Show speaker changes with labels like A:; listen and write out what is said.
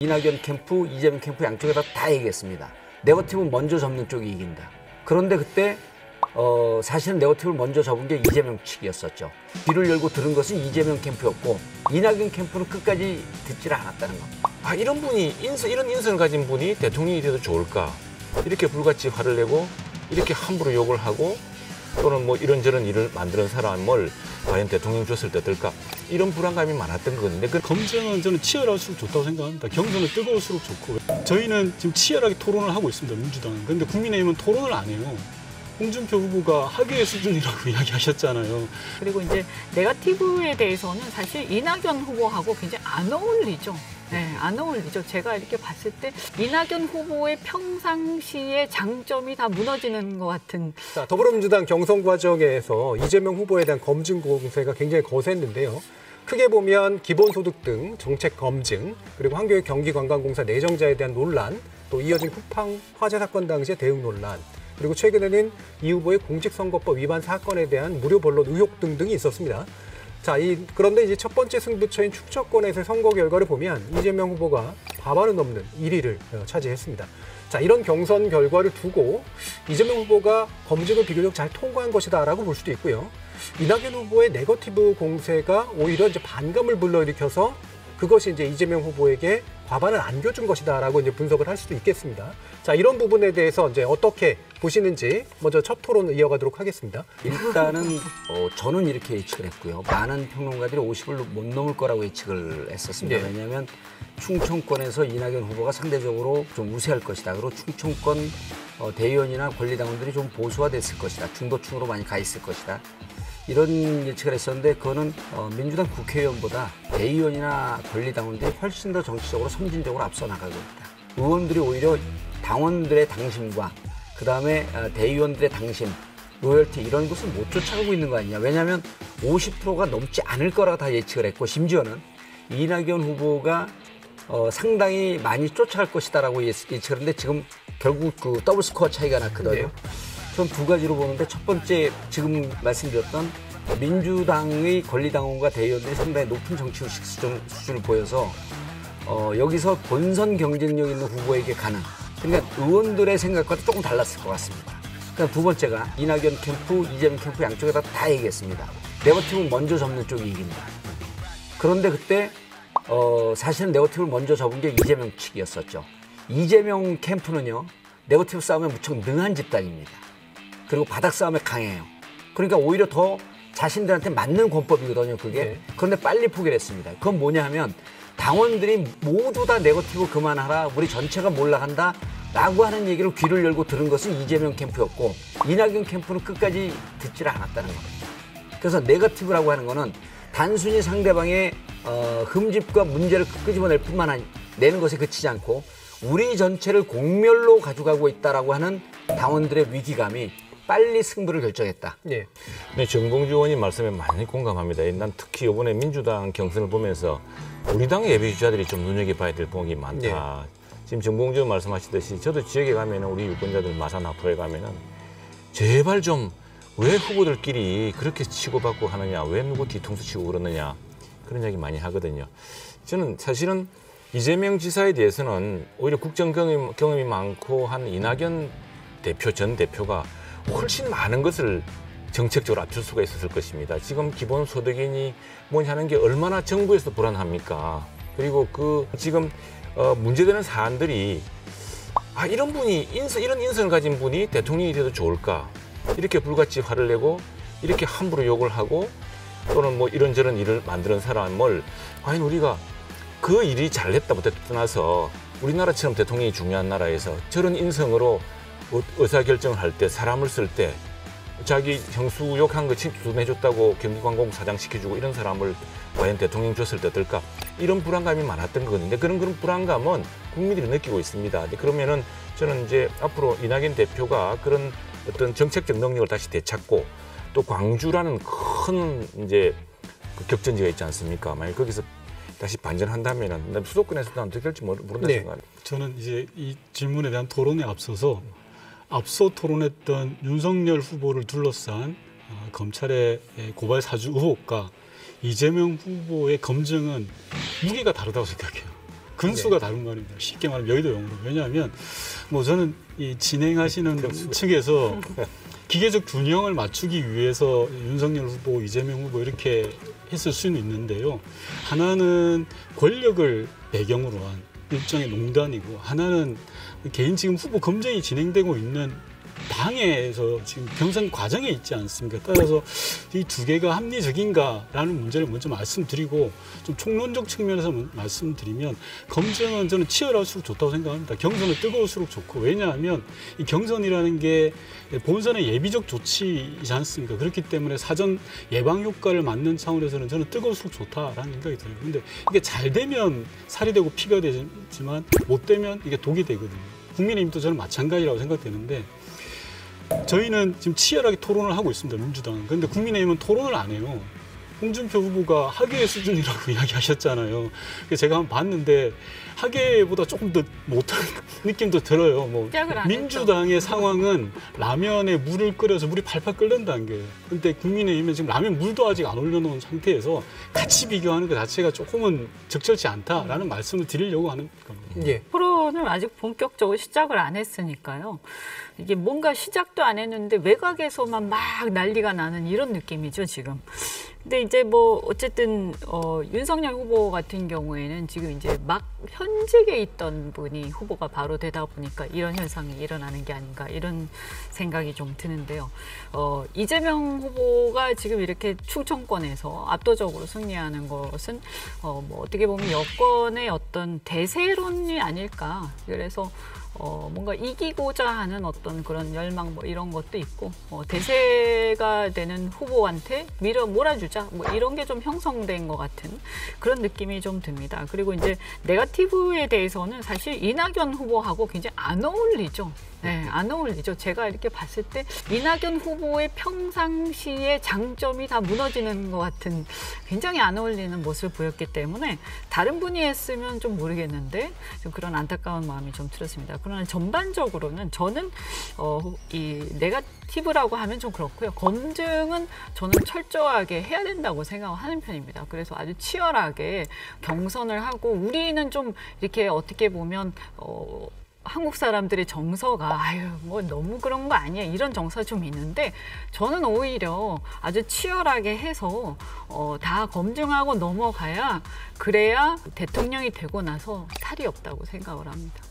A: 이낙연 캠프, 이재명 캠프 양쪽에다 다 얘기했습니다. 네거티브 먼저 접는 쪽이 이긴다. 그런데 그때 사실은 네거티브를 먼저 접은 게 이재명 측이었었죠. 귀를 열고 들은 것은 이재명 캠프였고 이낙연 캠프는 끝까지 듣지를 않았다는 겁니다.
B: 이런 분이 이런 인성을 가진 분이 대통령이 돼도 좋을까? 이렇게 불같이 화를 내고 이렇게 함부로 욕을 하고 또는 뭐 이런저런 일을 만드는 사람을 과연 대통령 줬을 때 어떨까? 이런 불안감이 많았던 건데
C: 검증은 저는 치열할수록 좋다고 생각합니다. 경선은 뜨거울수록 좋고 저희는 지금 치열하게 토론을 하고 있습니다. 민주당은. 그런데 국민의힘은 토론을 안 해요. 홍준표 후보가 학예의 수준이라고 이야기하셨잖아요.
D: 그리고 이제 네거티브에 대해서는 사실 이낙연 후보하고 굉장히 안 어울리죠. 네, 안 어울리죠. 제가 이렇게 봤을 때 이낙연 후보의 평상시의 장점이 다 무너지는 것 같은.
E: 자, 더불어민주당 경선 과정에서 이재명 후보에 대한 검증 공세가 굉장히 거셌는데요. 크게 보면 기본소득 등 정책 검증, 그리고 한교의 경기관광공사 내정자에 대한 논란, 또 이어진 쿠팡 화재 사건 당시의 대응 논란, 그리고 최근에는 이 후보의 공직선거법 위반 사건에 대한 무료 본론 의혹 등등이 있었습니다. 자, 그런데 이제 첫 번째 승부처인 축척권에서의 선거 결과를 보면 이재명 후보가 과반은 넘는 1위를 차지했습니다. 자, 이런 경선 결과를 두고 이재명 후보가 검증을 비교적 잘 통과한 것이다라고 볼 수도 있고요. 이낙연 후보의 네거티브 공세가 오히려 이제 반감을 불러일으켜서 그것이 이제 이재명 후보에게 과반을 안겨준 것이다라고 이제 분석을 할 수도 있겠습니다. 자, 이런 부분에 대해서 이제 어떻게 보시는지 먼저 첫 토론 이어가도록 하겠습니다.
A: 일단은 저는 이렇게 예측을 했고요. 많은 평론가들이 50을 못 넘을 거라고 예측을 했었습니다.
E: 네.
A: 왜냐하면 충청권에서 이낙연 후보가 상대적으로 좀 우세할 것이다. 그리고 충청권 대의원이나 권리당원들이 좀 보수화됐을 것이다. 중도층으로 많이 가 있을 것이다. 이런 예측을 했었는데 그거는 민주당 국회의원보다 대의원이나 권리당원들이 훨씬 더 정치적으로 선진적으로 앞서 나가고 있다. 의원들이 오히려 당원들의 당심과 그다음에 대의원들의 당심, 로열티 이런 것을 못 쫓아가고 있는 거 아니냐. 왜냐하면 50%가 넘지 않을 거라고 다 예측을 했고 심지어는 이낙연 후보가 상당히 많이 쫓아갈 것이다라고 예측을 했는데 지금 결국 그 더블 스코어 차이가 났거든요.
E: 네.
A: 전 두 가지로 보는데 첫 번째 지금 말씀드렸던 민주당의 권리당원과 대의원들이 상당히 높은 정치의식 수준을 보여서 여기서 본선 경쟁력 있는 후보에게 가는 그러니까 의원들의 생각과도 조금 달랐을 것 같습니다. 그다음 두 번째가 이낙연 캠프, 이재명 캠프 양쪽에다 다 얘기했습니다. 네거티브 먼저 접는 쪽이 이긴다. 그런데 그때 사실은 네거티브를 먼저 접은 게 이재명 측이었었죠. 이재명 캠프는요. 네거티브 싸움에 무척 능한 집단입니다. 그리고 바닥 싸움에 강해요. 그러니까 오히려 더 자신들한테 맞는 권법이거든요, 그게.
E: 네.
A: 그런데 빨리 포기를 했습니다. 그건 뭐냐 하면 당원들이 모두 다 네거티브 그만하라, 우리 전체가 몰락한다 라고 하는 얘기를 귀를 열고 들은 것은 이재명 캠프였고 이낙연 캠프는 끝까지 듣지를 않았다는 겁니다. 그래서 네거티브라고 하는 거는 단순히 상대방의 흠집과 문제를 끄집어낼 뿐만 아니라 내는 것에 그치지 않고 우리 전체를 공멸로 가져가고 있다라고 하는 당원들의 위기감이 빨리 승부를 결정했다.
E: 예.
B: 네, 정봉주 의원님 말씀에 많이 공감합니다. 난 특히 이번에 민주당 경선을 보면서 우리 당 예비주자들이 좀 눈여겨봐야 될 부분이 많다. 지금 정봉주 의원 말씀하시듯이 저도 지역에 가면은 우리 유권자들 마산 앞으로에 가면은 제발 좀 왜 후보들끼리 그렇게 치고받고 하느냐, 왜 누구 뒤통수 치고 그러느냐 그런 이야기 많이 하거든요. 저는 사실은 이재명 지사에 대해서는 오히려 국정 경험이 많고 한 이낙연 전 대표가 훨씬 많은 것을 정책적으로 앞줄 수가 있었을 것입니다. 지금 기본소득인이 뭐냐 하는 게 얼마나 정부에서 불안합니까? 그리고 지금 문제되는 사안들이 이런 분이 이런 인성을 가진 분이 대통령이 돼도 좋을까? 이렇게 불같이 화를 내고 이렇게 함부로 욕을 하고 또는 뭐 이런저런 일을 만드는 사람을 과연 우리가 그 일이 잘했다 못했다 떠나서 우리나라처럼 대통령이 중요한 나라에서 저런 인성으로 의사결정을 할 때 사람을 쓸 때 자기 형수 욕한 거 두뇌줬다고 경기관공 사장 시켜주고 이런 사람을 과연 대통령 줬을 때 어떨까? 이런 불안감이 많았던 거거든요. 그런 불안감은 국민들이 느끼고 있습니다. 그러면은 저는 이제 앞으로 이낙연 대표가 그런 어떤 정책적 능력을 다시 되찾고 또 광주라는 큰 이제 그 격전지가 있지 않습니까? 만약 거기서 다시 반전한다면은 수도권에서도 어떻게 될지 모른다 생각합니다.
C: 저는 이제 이 질문에 대한 토론에 앞서 토론했던 윤석열 후보를 둘러싼 검찰의 고발 사주 의혹과 이재명 후보의 검증은 무게가 다르다고 생각해요. 근수가 다른 말입니다. 쉽게 말하면 여의도용으로. 왜냐하면 뭐 저는 이 진행하시는 측에서 기계적 균형을 맞추기 위해서 윤석열 후보, 이재명 후보 이렇게 했을 수는 있는데요. 하나는 권력을 배경으로 한 일종의 농단이고, 하나는 개인 지금 후보 검증이 진행되고 있는 당에서 지금 경선 과정에 있지 않습니까? 따라서 이 두 개가 합리적인가라는 문제를 먼저 말씀드리고, 좀 총론적 측면에서 말씀드리면, 검증은 저는 치열할수록 좋다고 생각합니다. 경선은 뜨거울수록 좋고, 왜냐하면 이 경선이라는 게 본선의 예비적 조치이지 않습니까? 그렇기 때문에 사전 예방 효과를 맞는 차원에서는 저는 뜨거울수록 좋다라는 생각이 들어요. 근데 이게 잘 되면 살이 되고 피가 되지만 못 되면 이게 독이 되거든요. 국민의힘도 저는 마찬가지라고 생각되는데, 저희는 지금 치열하게 토론을 하고 있습니다, 민주당은. 그런데 국민의힘은 토론을 안 해요. 홍준표 후보가 학예 수준이라고 이야기하셨잖아요. 그래서 제가 한번 봤는데 학예보다 조금 더 못한 느낌도 들어요. 뭐 민주당의 상황은 라면에 물을 끓여서 물이 팔팔 끓는다는 게. 근데 국민의힘은 지금 라면 물도 아직 안 올려놓은 상태에서 같이 비교하는 것 자체가 조금은 적절치 않다라는 말씀을 드리려고 하는 겁니다.
E: 예.
D: 토론을 아직 본격적으로 시작을 안 했으니까요. 이게 뭔가 시작도 안 했는데 외곽에서만 막 난리가 나는 이런 느낌이죠, 지금. 근데 이제 뭐 어쨌든 윤석열 후보 같은 경우에는 지금 이제 막 현직에 있던 분이 후보가 바로 되다 보니까 이런 현상이 일어나는 게 아닌가 이런 생각이 좀 드는데요. 이재명 후보가 지금 이렇게 충청권에서 압도적으로 승리하는 것은 뭐 어떻게 보면 여권의 어떤 대세론이 아닐까. 그래서 뭔가 이기고자 하는 어떤 그런 열망 뭐 이런 것도 있고 대세가 되는 후보한테 몰아주자 뭐 이런 게 좀 형성된 것 같은 그런 느낌이 좀 듭니다. 그리고 이제 네거티브에 대해서는 사실 이낙연 후보하고 굉장히 안 어울리죠. 네, 안 어울리죠. 제가 이렇게 봤을 때 이낙연 후보의 평상시의 장점이 다 무너지는 것 같은 굉장히 안 어울리는 모습을 보였기 때문에 다른 분이 했으면 좀 모르겠는데 좀 그런 안타까운 마음이 좀 들었습니다. 그러나 전반적으로는 저는 이 네거티브라고 하면 좀 그렇고요. 검증은 저는 철저하게 해야 된다고 생각하는 편입니다. 그래서 아주 치열하게 경선을 하고 우리는 좀 이렇게 어떻게 보면 한국 사람들의 정서가 뭐 너무 그런 거 아니야 이런 정서가 좀 있는데 저는 오히려 아주 치열하게 해서 다 검증하고 넘어가야 그래야 대통령이 되고 나서 탈이 없다고 생각을 합니다.